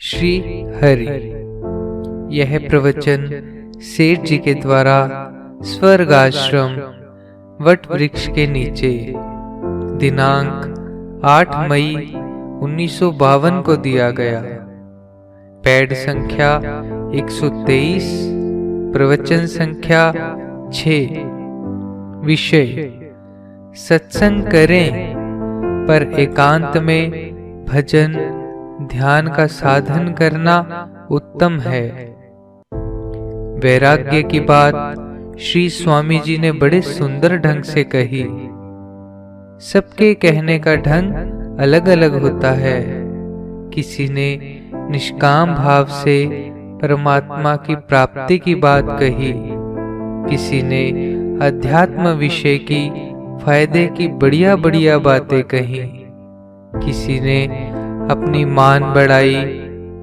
श्री हरि। यह प्रवचन सेठ जी के द्वारा स्वर्ग आश्रम वट वृक्ष के नीचे दिनांक 8 मई 1952 को दिया गया। पैड संख्या 123, प्रवचन संख्या 6। विषय: सत्संग करें पर एकांत में भजन ध्यान का साधन करना उत्तम है। वैराग्य की बात श्री स्वामी जी ने बड़े सुंदर ढंग से कही। सबके कहने का ढंग अलग अलग होता है। किसी ने निष्काम भाव से परमात्मा की प्राप्ति की बात कही, किसी ने अध्यात्म विषय की फायदे की बढ़िया बढ़िया बातें कही, किसी ने अपनी मान बढ़ाई,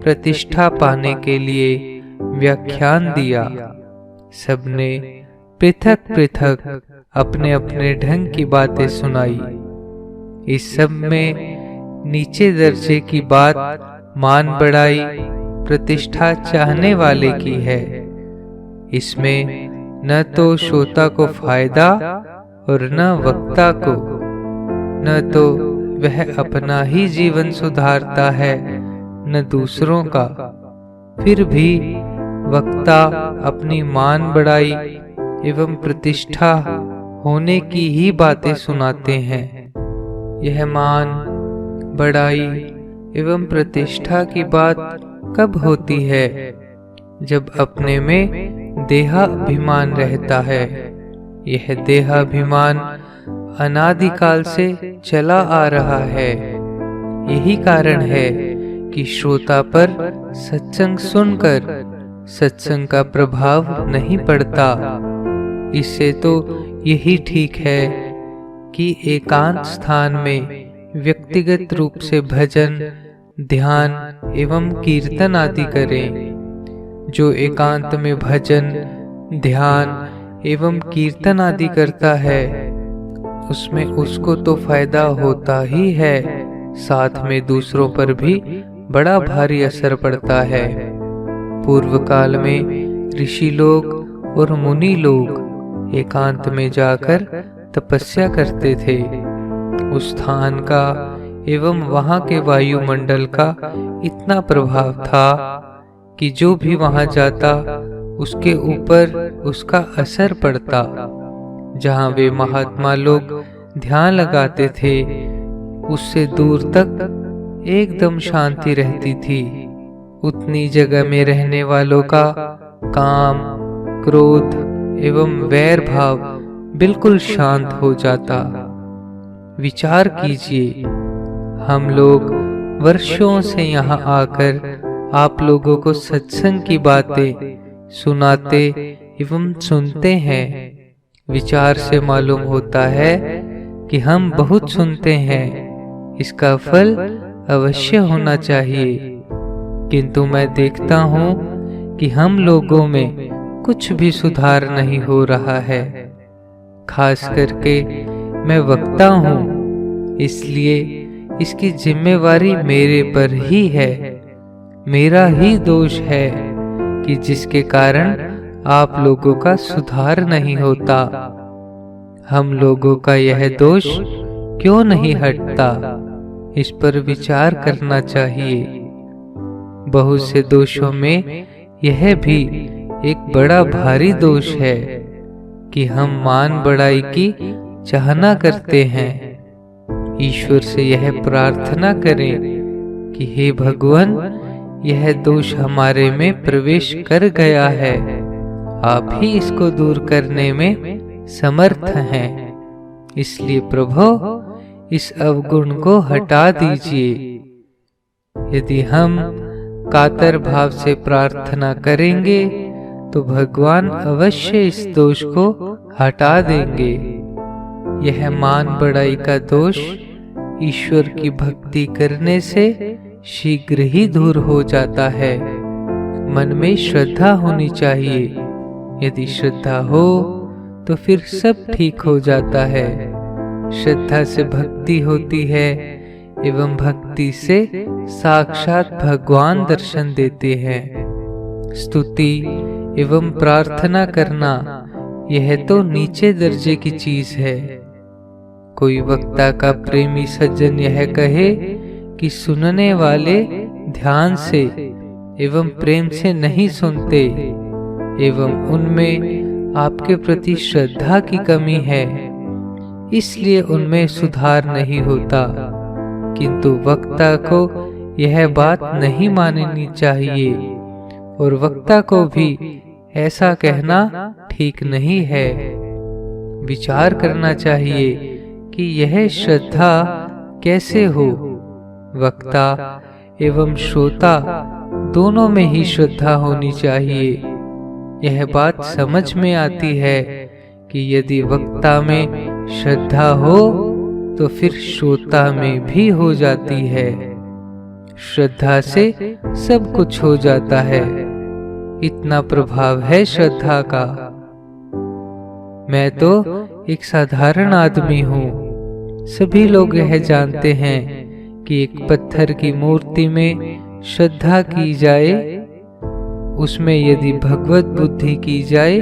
प्रतिष्ठा पाने के लिए व्याख्यान दिया। सबने पृथक पृथक अपने अपने ढंग की बातें सुनाई। इस सब में नीचे दर्जे की बात मान बढ़ाई, प्रतिष्ठा चाहने वाले की है। इसमें न तो श्रोता को फायदा और न वक्ता को। न तो वह अपना ही जीवन सुधारता है न दूसरों का। फिर भी वक्ता अपनी मान बढ़ाई एवं प्रतिष्ठा होने की ही बातें सुनाते हैं। यह मान बढ़ाई एवं प्रतिष्ठा की बात कब होती है? जब अपने में देहाभिमान रहता है। यह देहाभिमान अनादिकाल से चला आ रहा है। यही कारण है कि श्रोता पर सत्संग सुनकर सत्संग का प्रभाव नहीं पड़ता। इससे तो यही ठीक है कि एकांत स्थान में व्यक्तिगत रूप से भजन ध्यान एवं कीर्तन आदि करें। जो एकांत में भजन ध्यान एवं कीर्तन आदि करता है, उसमें उसको तो फायदा होता ही है, साथ में दूसरों पर भी बड़ा भारी असर पड़ता है। पूर्व काल में ऋषि लोग और मुनि लोग एकांत में जाकर तपस्या करते थे। उस स्थान का एवं वहां के वायुमंडल का इतना प्रभाव था कि जो भी वहां जाता उसके ऊपर उसका असर पड़ता। जहां वे महात्मा लोग ध्यान लगाते थे, उससे दूर तक एकदम शांति रहती थी। उतनी जगह में रहने वालों का काम, क्रोध एवं वैर भाव बिल्कुल शांत हो जाता। विचार कीजिए, हम लोग वर्षों से यहाँ आकर आप लोगों को सत्संग की बातें सुनाते एवं सुनते हैं। विचार से मालूम होता है कि हम बहुत सुनते हैं। इसका फल अवश्य होना चाहिए। किंतु मैं देखता हूँ कि हम लोगों में कुछ भी सुधार नहीं हो रहा है। खास करके मैं वक्ता हूँ, इसलिए इसकी जिम्मेवारी मेरे पर ही है। मेरा ही दोष है कि जिसके कारण आप लोगों का सुधार नहीं होता। हम लोगों का यह दोष क्यों नहीं हटता? इस पर विचार करना चाहिए। बहुत से दोषों में यह भी एक बड़ा भारी दोष है कि हम मान बढ़ाई की चाहना करते हैं। ईश्वर से यह प्रार्थना करें कि हे भगवान, यह दोष हमारे में प्रवेश कर गया है, आप ही इसको दूर करने में समर्थ हैं। इसलिए प्रभु, इस अवगुण को हटा दीजिए। यदि हम कातर भाव से प्रार्थना करेंगे तो भगवान अवश्य इस दोष को हटा देंगे। यह मान बढ़ाई का दोष ईश्वर की भक्ति करने से शीघ्र ही दूर हो जाता है। मन में श्रद्धा होनी चाहिए। यदि श्रद्धा हो तो फिर सब ठीक हो जाता है। श्रद्धा से भक्ति होती है, एवं भक्ति से साक्षात भगवान दर्शन देते हैं। स्तुति एवं प्रार्थना करना यह तो नीचे दर्जे की चीज है। कोई वक्ता का प्रेमी सज्जन यह कहे कि सुनने वाले ध्यान से एवं प्रेम से नहीं सुनते एवं उनमें आपके प्रति श्रद्धा की कमी है, इसलिए उनमें सुधार नहीं होता। किंतु वक्ता को यह बात नहीं माननी चाहिए और वक्ता को भी ऐसा कहना ठीक नहीं है। विचार करना चाहिए कि यह श्रद्धा कैसे हो। वक्ता एवं श्रोता दोनों में ही श्रद्धा होनी चाहिए। यह बात समझ में आती है कि यदि वक्ता में श्रद्धा हो तो फिर श्रोता में भी हो जाती है। श्रद्धा से सब कुछ हो जाता है, इतना प्रभाव है श्रद्धा का। मैं तो एक साधारण आदमी हूँ। सभी लोग यह जानते हैं कि एक पत्थर की मूर्ति में श्रद्धा की जाए, उसमें यदि भगवत बुद्धि की जाए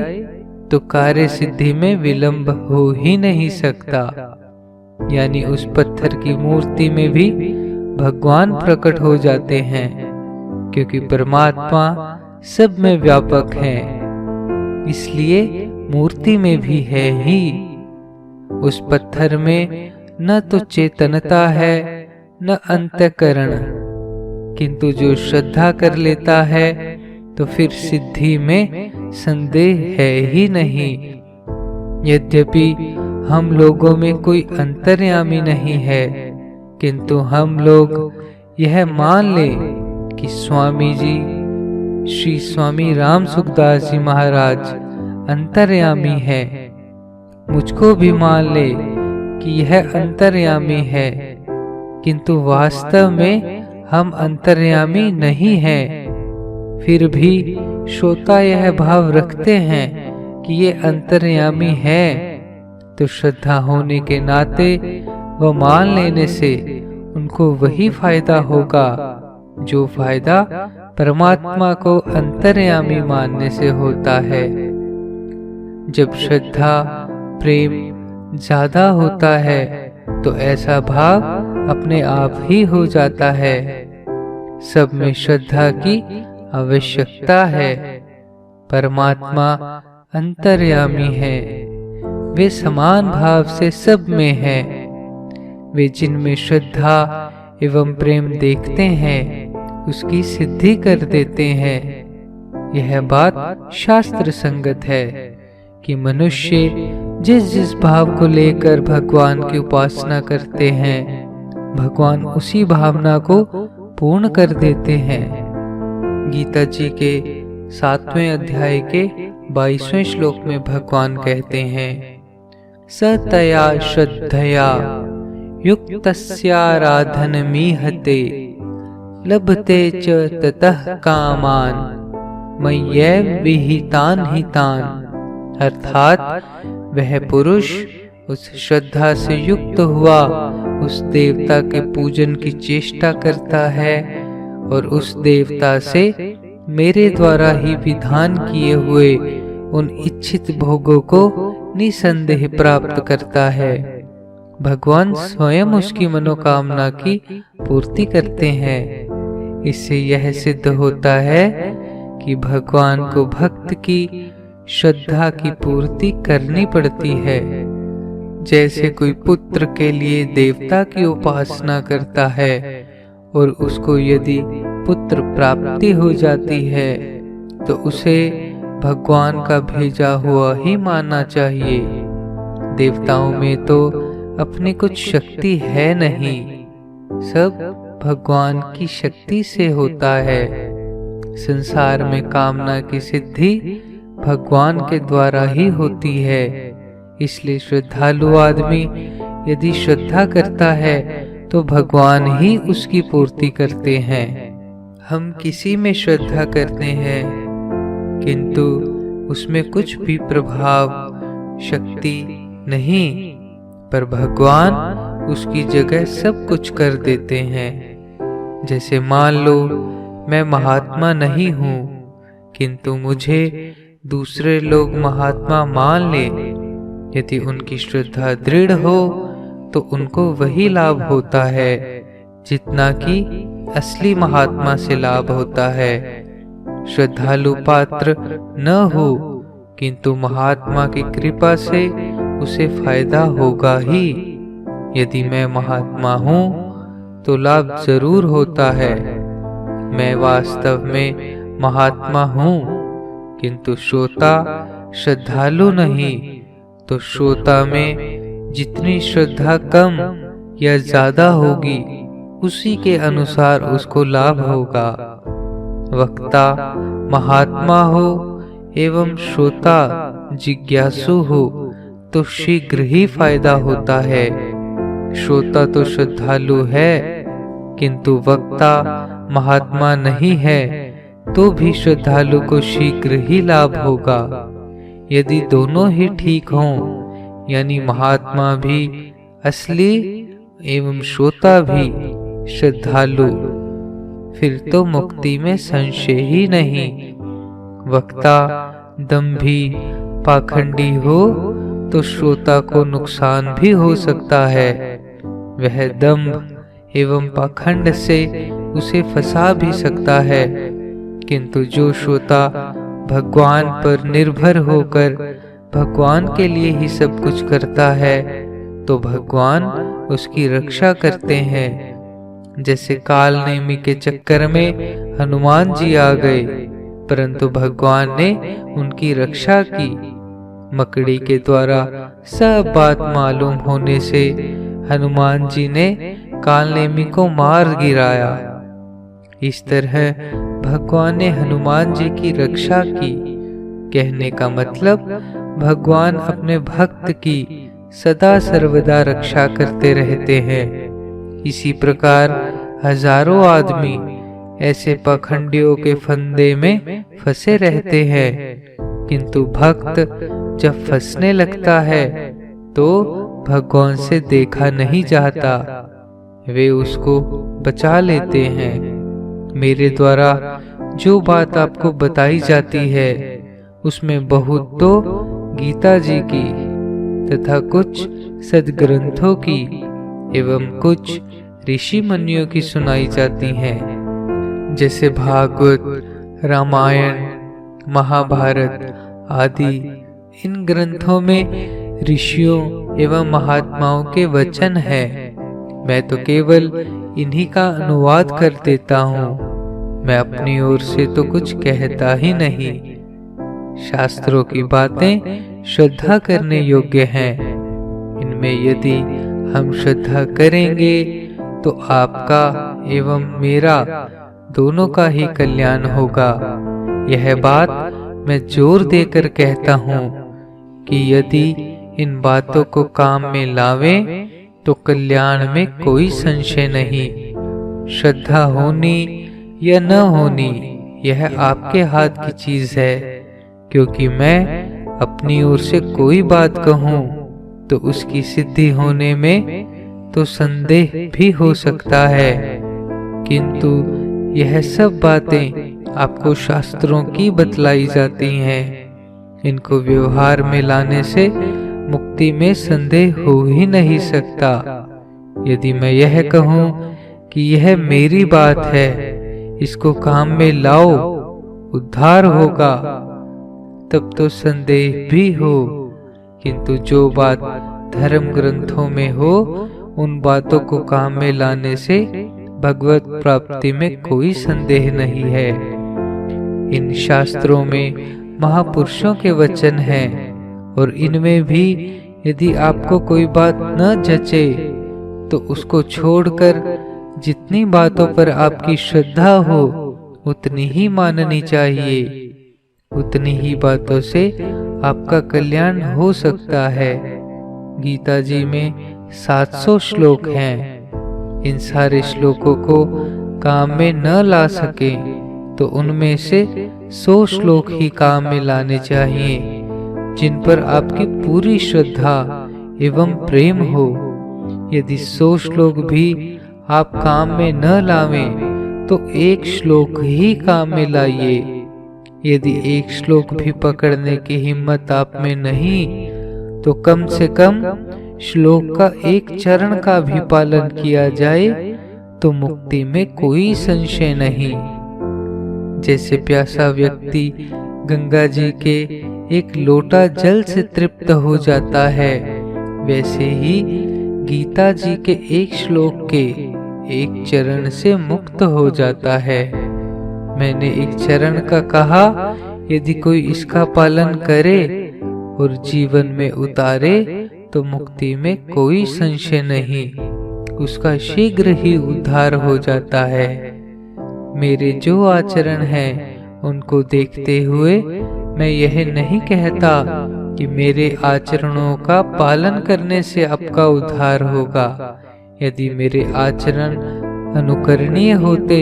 तो कार्य सिद्धि में विलंब हो ही नहीं सकता। यानी उस पत्थर की मूर्ति में भी भगवान प्रकट हो जाते हैं, क्योंकि परमात्मा सब में व्यापक है, इसलिए मूर्ति में भी है ही। उस पत्थर में न तो चेतनता है न अंतःकरण, किंतु जो श्रद्धा कर लेता है तो फिर सिद्धि में संदेह है ही नहीं। यद्यपि हम लोगों में कोई अंतर्यामी नहीं है, किंतु हम लोग यह मान ले कि स्वामी जी श्री स्वामी राम सुखदास जी महाराज अंतर्यामी है। मुझको भी मान ले कि यह अंतर्यामी है, किंतु वास्तव में हम अंतर्यामी नहीं हैं। फिर भी श्रोता यह भाव रखते हैं कि ये अंतर्यामी है, तो श्रद्धा होने के नाते व मान लेने से उनको वही फायदा होगा जो फायदा परमात्मा को अंतर्यामी मानने से होता है। जब श्रद्धा प्रेम ज्यादा होता है तो ऐसा भाव अपने आप ही हो जाता है। सब में श्रद्धा की आवश्यकता है। परमात्मा अंतर्यामी है, वे समान भाव से सब में है। वे जिनमें श्रद्धा एवं प्रेम देखते हैं उसकी सिद्धि कर देते हैं। यह बात शास्त्र संगत है कि मनुष्य जिस जिस भाव को लेकर भगवान की उपासना करते हैं, भगवान उसी भावना को पूर्ण कर देते हैं। गीता जी के 7वें अध्याय के 22वें श्लोक में भगवान कहते हैं, सतया श्रद्धया युक्तस्याराधनमीहते लभते च ततः कामान मय्यैव विहितान् हितान्। अर्थात वह पुरुष उस श्रद्धा से युक्त हुआ उस देवता के पूजन की चेष्टा करता है और उस देवता से मेरे द्वारा ही विधान किए हुए उन इच्छित भोगों को निसंदेह प्राप्त करता है। भगवान स्वयं उसकी मनोकामना की पूर्ति करते हैं। इससे यह सिद्ध होता है कि भगवान को भक्त की श्रद्धा की पूर्ति करनी पड़ती है। जैसे कोई पुत्र के लिए देवता की उपासना करता है और उसको यदि पुत्र प्राप्ति हो जाती है तो उसे भगवान का भेजा हुआ ही मानना चाहिए। देवताओं में तो अपनी कुछ शक्ति है नहीं, सब भगवान की शक्ति से होता है। संसार में कामना की सिद्धि भगवान के द्वारा ही होती है। इसलिए श्रद्धालु आदमी यदि श्रद्धा करता है तो भगवान ही उसकी पूर्ति करते हैं। हम किसी में श्रद्धा करते हैं किंतु उसमें कुछ भी प्रभाव शक्ति नहीं, पर भगवान उसकी जगह सब कुछ कर देते हैं। जैसे मान लो मैं महात्मा नहीं हूँ, किंतु मुझे दूसरे लोग महात्मा मान ले। यदि उनकी श्रद्धा दृढ़ हो तो उनको वही लाभ होता है जितना कि असली महात्मा से लाभ होता है। श्रद्धालु पात्र न हो, किंतु महात्मा की कृपा से उसे फायदा होगा ही। यदि मैं महात्मा हूँ तो लाभ जरूर होता है। मैं वास्तव में महात्मा हूँ, किंतु श्रोता श्रद्धालु नहीं, तो श्रोता में जितनी श्रद्धा कम या ज्यादा होगी उसी के अनुसार उसको लाभ होगा। वक्ता महात्मा हो एवं श्रोता जिज्ञासु हो तो शीघ्र ही फायदा होता है। श्रोता तो श्रद्धालु है, किंतु वक्ता महात्मा नहीं है तो भी श्रद्धालु को शीघ्र ही लाभ होगा। यदि दोनों ही ठीक हों, यानी महात्मा भी असली एवं श्रोता भी श्रद्धालु, फिर तो मुक्ति में संशय ही नहीं। वक्ता दंभी पाखंडी हो तो श्रोता को नुकसान भी हो सकता है। वह दंभ एवं पाखंड से उसे फंसा भी सकता है, किंतु जो श्रोता भगवान पर निर्भर होकर भगवान के लिए ही सब कुछ करता है तो भगवान उसकी रक्षा करते हैं। जैसे काल नेमी के चक्कर में हनुमान जी आ गए, परंतु भगवान ने उनकी रक्षा की। मकड़ी के द्वारा सब बात मालूम होने से हनुमान जी ने काल नेमी को मार गिराया। इस तरह भगवान ने हनुमान जी की रक्षा की। कहने का मतलब भगवान अपने भक्त की सदा सर्वदा रक्षा करते रहते हैं। इसी प्रकार हजारों आदमी ऐसे पाखंडियों के फंदे में फंसे रहते हैं, किंतु भक्त जब फंसने लगता है तो भगवान से देखा नहीं जाता, वे उसको बचा लेते हैं। मेरे द्वारा जो बात आपको बताई जाती है उसमें बहुत तो गीता जी की तथा कुछ सदग्रंथों की एवं कुछ ऋषि मुनियों की सुनाई जाती हैं। जैसे भागवत, रामायण, महाभारत आदि इन ग्रंथों में ऋषियों एवं महात्माओं के वचन हैं। मैं तो केवल इन्हीं का अनुवाद कर देता हूँ। मैं अपनी ओर से तो कुछ कहता ही नहीं। शास्त्रों की बातें श्रद्धा करने योग्य हैं। इनमें यदि हम श्रद्धा करेंगे तो आपका एवं मेरा दोनों का ही कल्याण होगा। यह बात मैं जोर देकर कहता हूँ कि यदि इन बातों को काम में लावें तो कल्याण में कोई संशय नहीं। श्रद्धा होनी या न होनी यह आपके हाथ की चीज है, क्योंकि मैं अपनी ओर से कोई बात कहूँ तो उसकी सिद्धि होने में तो संदेह भी हो सकता है, किंतु यह सब बातें आपको शास्त्रों की बतलाई जाती हैं। इनको व्यवहार में लाने से मुक्ति में संदेह हो ही नहीं सकता। यदि मैं यह कहूँ कि यह मेरी बात है, इसको काम में लाओ, उद्धार होगा, तब तो संदेह भी हो, किंतु जो बात धर्म ग्रंथों में हो उन बातों को काम में लाने से भगवत प्राप्ति में कोई संदेह नहीं है। इन शास्त्रों में महापुरुषों के वचन हैं और इनमें भी यदि आपको कोई बात न जचे तो उसको छोड़कर जितनी बातों पर आपकी श्रद्धा हो उतनी ही माननी चाहिए। उतनी ही बातों से आपका कल्याण हो सकता है। गीता जी में 700 श्लोक हैं। इन सारे श्लोकों को काम में न ला सके तो उनमें से 100 श्लोक ही काम में लाने चाहिए जिन पर आपकी पूरी श्रद्धा एवं प्रेम हो। यदि 100 श्लोक भी आप काम में न लावें तो एक श्लोक ही काम में लाइए। यदि एक श्लोक भी पकड़ने की हिम्मत आप में नहीं तो कम से कम श्लोक का एक चरण का भी पालन किया जाए तो मुक्ति में कोई संशय नहीं। जैसे प्यासा व्यक्ति गंगा जी के एक लोटा जल से तृप्त हो जाता है, वैसे ही गीता जी के एक श्लोक के एक चरण से मुक्त हो जाता है। मैंने एक चरण का कहा, यदि कोई इसका पालन करे और जीवन में उतारे तो मुक्ति में कोई संशय नहीं, उसका शीघ्र ही उद्धार हो जाता है। मेरे जो आचरण हैं उनको देखते हुए मैं यह नहीं कहता कि मेरे आचरणों का पालन करने से आपका उद्धार होगा। यदि मेरे आचरण अनुकरणीय होते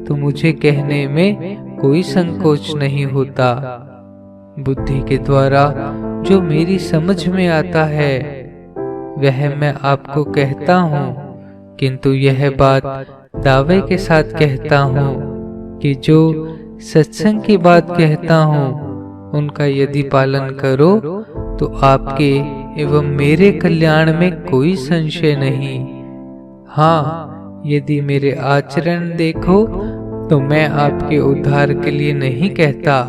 तो मुझे कहने में कोई संकोच नहीं होता। बुद्धि के द्वारा जो मेरी समझ में आता है वह मैं आपको कहता हूँ, किंतु यह बात दावे के साथ कहता हूँ कि जो सत्संग की बात कहता हूँ उनका यदि पालन करो तो आपके एवं मेरे कल्याण में कोई संशय नहीं। हाँ, यदि मेरे आचरण देखो तो मैं आपके उद्धार के लिए नहीं कहता।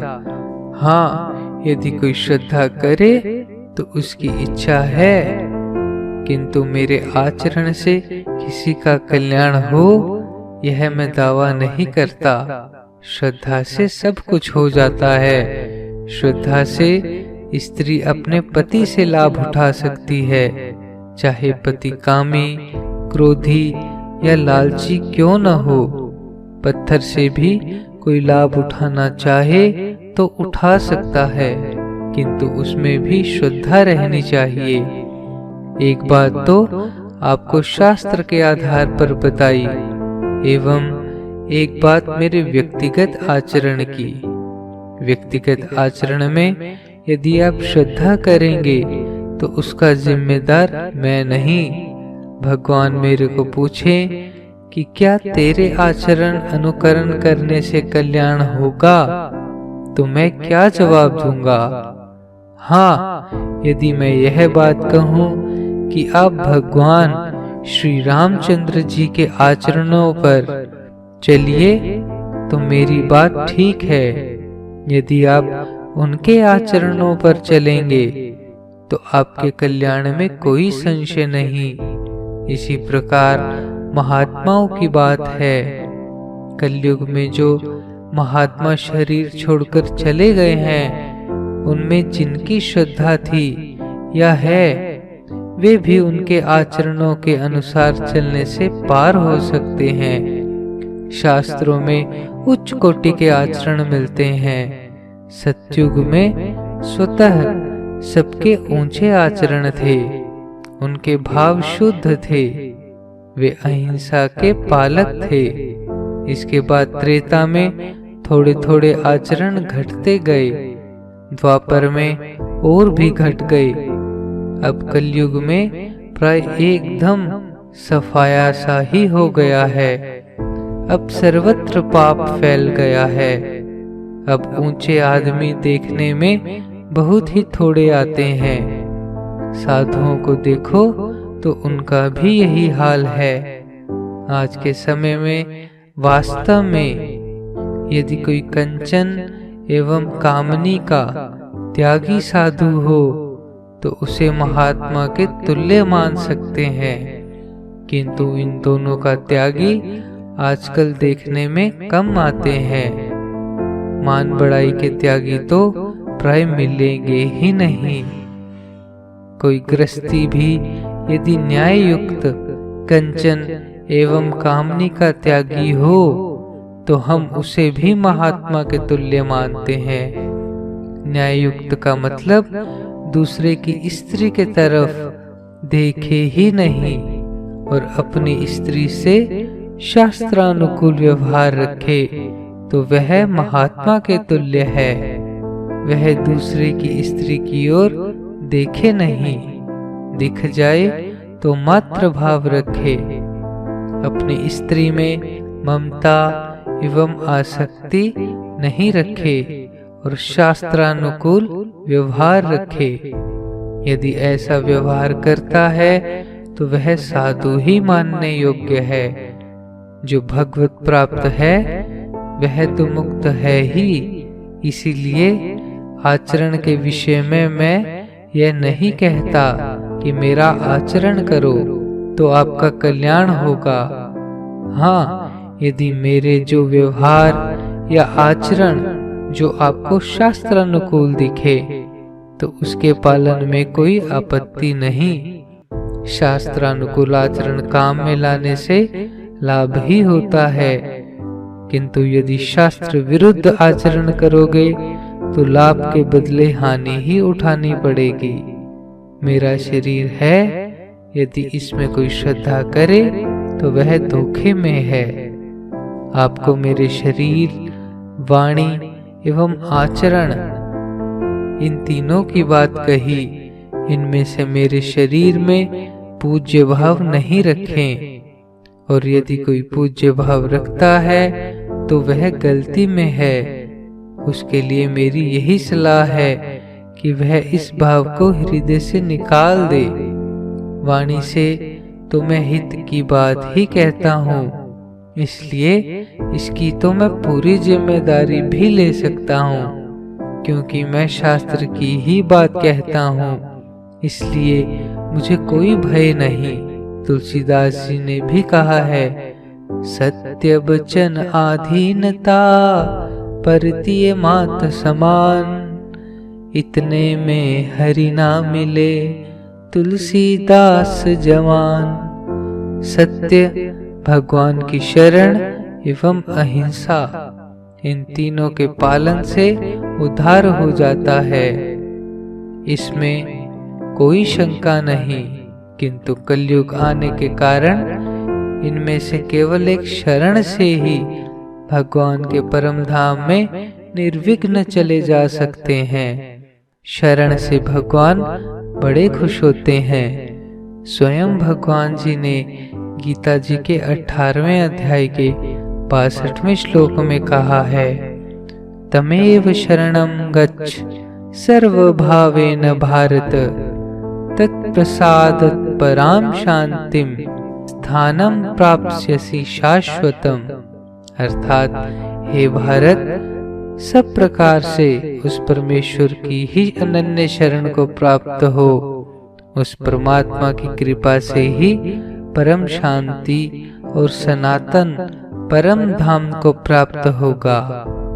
हाँ, यदि कोई श्रद्धा करे तो उसकी इच्छा है, किंतु मेरे आचरण से किसी का कल्याण हो यह मैं दावा नहीं करता। श्रद्धा से सब कुछ हो जाता है। श्रद्धा से स्त्री अपने पति से लाभ उठा सकती है, चाहे पति कामी, क्रोधी या लालची क्यों न हो। पत्थर से भी कोई लाभ उठाना चाहे तो उठा सकता है, किंतु उसमें भी श्रद्धा रहनी चाहिए। एक बात तो आपको शास्त्र के आधार पर बताई एवं एक बात मेरे व्यक्तिगत आचरण की। व्यक्तिगत आचरण में यदि आप श्रद्धा करेंगे तो उसका जिम्मेदार मैं नहीं। भगवान मेरे को पूछे कि क्या तेरे आचरण अनुकरण करने से कल्याण होगा, तो मैं क्या जवाब दूंगा? हाँ, यदि मैं यह बात कहूँ कि आप भगवान श्री रामचंद्र जी के आचरणों पर चलिए तो मेरी बात ठीक है। यदि आप उनके आचरणों पर चलेंगे तो आपके कल्याण में कोई संशय नहीं। इसी प्रकार महात्माओं की बात है। कलयुग में जो महात्मा शरीर छोड़कर चले गए हैं उनमें जिनकी श्रद्धा थी या है वे भी उनके आचरणों के अनुसार चलने से पार हो सकते हैं। शास्त्रों में उच्च कोटि के आचरण मिलते हैं। सतयुग में स्वतः सबके ऊंचे आचरण थे, उनके भाव शुद्ध थे, वे अहिंसा के पालक थे। इसके बाद त्रेता में थोड़े थोड़े आचरण घटते गए, द्वापर में और भी घट गए। अब कलयुग में प्राय एकदम सफाया सा ही हो गया है। अब सर्वत्र पाप फैल गया है। अब ऊंचे आदमी देखने में बहुत ही थोड़े आते हैं। साधुओं को देखो तो उनका भी यही हाल है। आज के समय में वास्तव में यदि कोई कंचन एवं कामनी का त्यागी साधु हो तो उसे महात्मा के तुल्य मान सकते हैं, किंतु इन दोनों का त्यागी आजकल देखने में कम आते हैं। मान बढ़ाई के त्यागी तो प्राय मिलेंगे ही नहीं। कोई गृहस्थी भी यदि न्याय युक्त कंचन एवं कामनी का त्यागी हो तो हम उसे भी महात्मा के तुल्य मानते हैं। न्याय युक्त का मतलब दूसरे की स्त्री के तरफ देखे ही नहीं और अपनी स्त्री से शास्त्रानुकूल व्यवहार रखे तो वह महात्मा के तुल्य है। वह दूसरे की स्त्री की ओर देखे नहीं, दिख जाए तो मात्र भाव रखे। अपनी स्त्री में ममता एवं आसक्ति नहीं रखे और शास्त्रानुकूल व्यवहार रखे। यदि ऐसा व्यवहार करता है तो वह साधु ही मानने योग्य है। जो भगवत प्राप्त है वह तो मुक्त है ही। इसीलिए आचरण के विषय में मैं यह नहीं कहता कि मेरा आचरण करो तो आपका कल्याण होगा। हाँ, यदि मेरे जो व्यवहार या आचरण जो आपको शास्त्रानुकूल दिखे तो उसके पालन में कोई आपत्ति नहीं। शास्त्रानुकूल आचरण काम में लाने से लाभ ही होता है, किंतु यदि शास्त्र विरुद्ध आचरण करोगे तो लाभ के बदले हानि ही उठानी पड़ेगी। मेरा शरीर है, यदि इसमें कोई श्रद्धा करे तो वह धोखे में है। आपको मेरे शरीर, वाणी एवं आचरण इन तीनों की बात कही। इनमें से मेरे शरीर में पूज्य भाव नहीं रखें, और यदि कोई पूज्य भाव रखता है तो वह गलती में है। उसके लिए मेरी यही सलाह है कि वह इस भाव को हृदय से निकाल दे। वाणी से तो मैं हित की बात ही कहता हूँ, इसलिए इसकी तो मैं पूरी जिम्मेदारी भी ले सकता हूँ, क्योंकि मैं शास्त्र की ही बात कहता हूँ, इसलिए मुझे कोई भय नहीं। तुलसीदास जी ने भी कहा है, सत्य वचन आधीनता परतीय मात समान, इतने में हरि ना मिले तुलसीदास जवान। सत्य, भगवान की शरण एवं अहिंसा, इन तीनों के पालन से उद्धार हो जाता है, इसमें कोई शंका नहीं। किंतु कलयुग आने के कारण इनमें से केवल एक शरण से ही भगवान के परम धाम में निर्विघ्न चले जा सकते हैं। शरण से भगवान बड़े खुश होते हैं। स्वयं भगवान जी ने गीता जी के 18वें अध्याय के 62वें श्लोक में कहा है, तमेव शरणं गच्छ सर्वभावेन भारत, तत्प्रसादात् पराम शांतिम स्थानं प्राप्स्यसि शाश्वतम। अर्थात हे भारत, सब प्रकार से उस परमेश्वर की ही अनन्य शरण को प्राप्त हो। उस परमात्मा की कृपा से ही परम शांति और सनातन परम धाम को प्राप्त होगा।